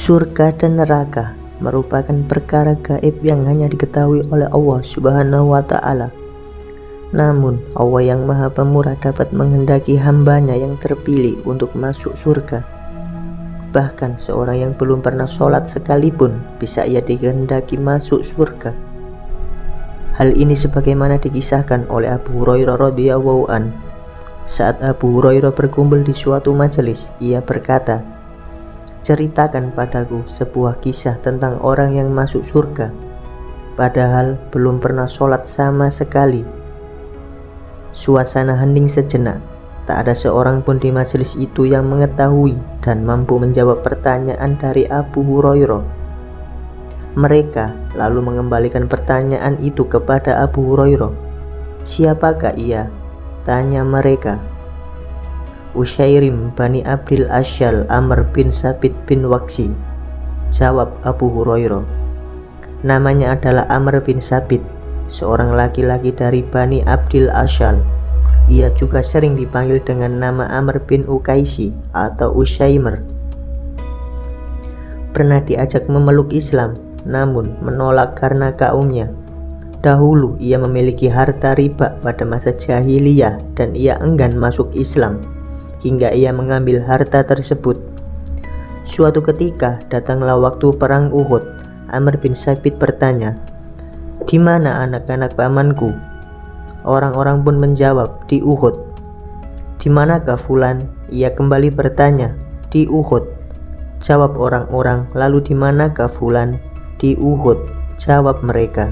Surga dan neraka merupakan perkara gaib yang hanya diketahui oleh Allah Subhanahu wa Ta'ala. Namun Allah yang Maha Pemurah dapat menghendaki hambanya yang terpilih untuk masuk surga. Bahkan seorang yang belum pernah sholat sekalipun bisa ia dikehendaki masuk surga. Hal ini sebagaimana dikisahkan oleh Abu Hurairah radhiyallahu an. Saat Abu Hurairah berkumpul di suatu majelis, ia berkata, "Ceritakan padaku sebuah kisah tentang orang yang masuk surga, padahal belum pernah sholat sama sekali." Suasana hening sejenak. Tak ada seorang pun di majelis itu yang mengetahui dan mampu menjawab pertanyaan dari Abu Hurairah. Mereka lalu mengembalikan pertanyaan itu kepada Abu Hurairah. "Siapakah ia?" tanya mereka. "Usyairim Bani Abdil Asyal Amr bin Sabit bin Waqsi," jawab Abu Hurairah. "Namanya adalah Amr bin Sabit, seorang laki-laki dari Bani Abdil Asyal. Ia juga sering dipanggil dengan nama Amr bin Ukaisi atau Usyaimer. Pernah diajak memeluk Islam, namun menolak karena kaumnya. Dahulu ia memiliki harta riba pada masa jahiliyah dan ia enggan masuk Islam, hingga ia mengambil harta tersebut. Suatu ketika datanglah waktu perang Uhud. Amr bin Sabit bertanya, 'Di mana anak-anak pamanku?' Orang-orang pun menjawab, 'Di Uhud.' 'Di manakah Fulan?' Ia kembali bertanya, 'Di Uhud.' Jawab orang-orang, 'Lalu di manakah Fulan?' 'Di Uhud,' jawab mereka.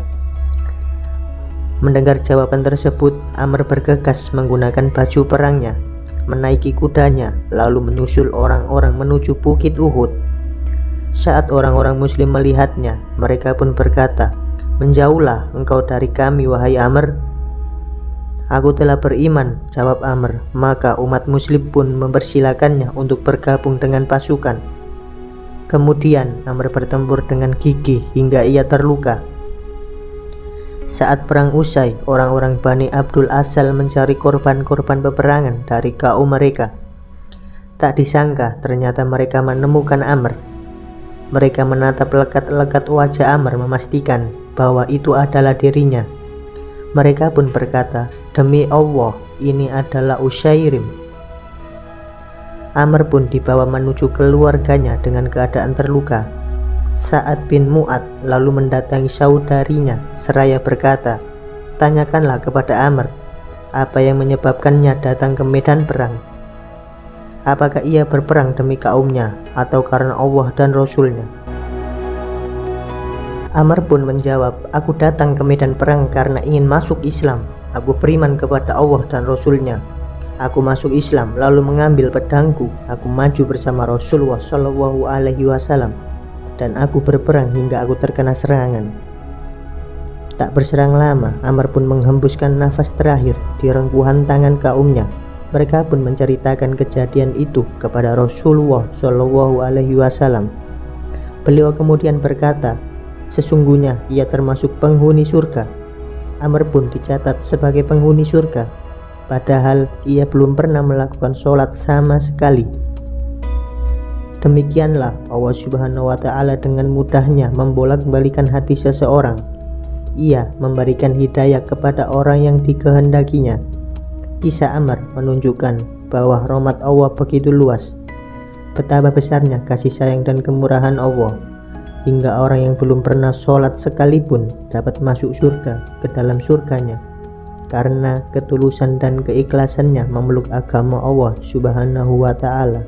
Mendengar jawaban tersebut, Amr bergegas menggunakan baju perangnya, menaiki kudanya, lalu menyusul orang-orang menuju bukit Uhud. Saat orang-orang muslim melihatnya, mereka pun berkata, 'Menjauhlah engkau dari kami, wahai Amr.' 'Aku telah beriman,' jawab Amr. Maka umat muslim pun mempersilakannya untuk bergabung dengan pasukan. Kemudian Amr bertempur dengan gigih hingga ia terluka. Saat perang usai, orang-orang Bani Abdul Asal mencari korban-korban peperangan dari kaum mereka. Tak disangka ternyata mereka menemukan Amr. Mereka menatap lekat-lekat wajah Amr memastikan bahwa itu adalah dirinya. Mereka pun berkata, "Demi Allah, ini adalah Usyairim." Amr pun dibawa menuju keluarganya dengan keadaan terluka. Sa'ad bin Mu'ad lalu mendatangi saudarinya seraya berkata, "Tanyakanlah kepada Amr, apa yang menyebabkannya datang ke medan perang? Apakah ia berperang demi kaumnya atau karena Allah dan Rasulnya?" Amr pun menjawab, "Aku datang ke medan perang karena ingin masuk Islam. Aku beriman kepada Allah dan Rasulnya. Aku masuk Islam lalu mengambil pedangku. Aku maju bersama Rasulullah SAW. Dan aku berperang hingga aku terkena serangan." Tak berserang lama, Amr pun menghembuskan nafas terakhir di rengkuhan tangan kaumnya. Mereka pun menceritakan kejadian itu kepada Rasulullah SAW. Beliau kemudian berkata, "Sesungguhnya ia termasuk penghuni surga." Amr pun dicatat sebagai penghuni surga, padahal ia belum pernah melakukan sholat sama sekali. Demikianlah Allah Subhanahu wa Ta'ala dengan mudahnya membolak-balikan hati seseorang. Ia memberikan hidayah kepada orang yang dikehendakinya. Kisah Amr menunjukkan bahwa rahmat Allah begitu luas. Betapa besarnya kasih sayang dan kemurahan Allah, hingga orang yang belum pernah sholat sekalipun dapat masuk surga ke dalam surganya, karena ketulusan dan keikhlasannya memeluk agama Allah Subhanahu wa Ta'ala.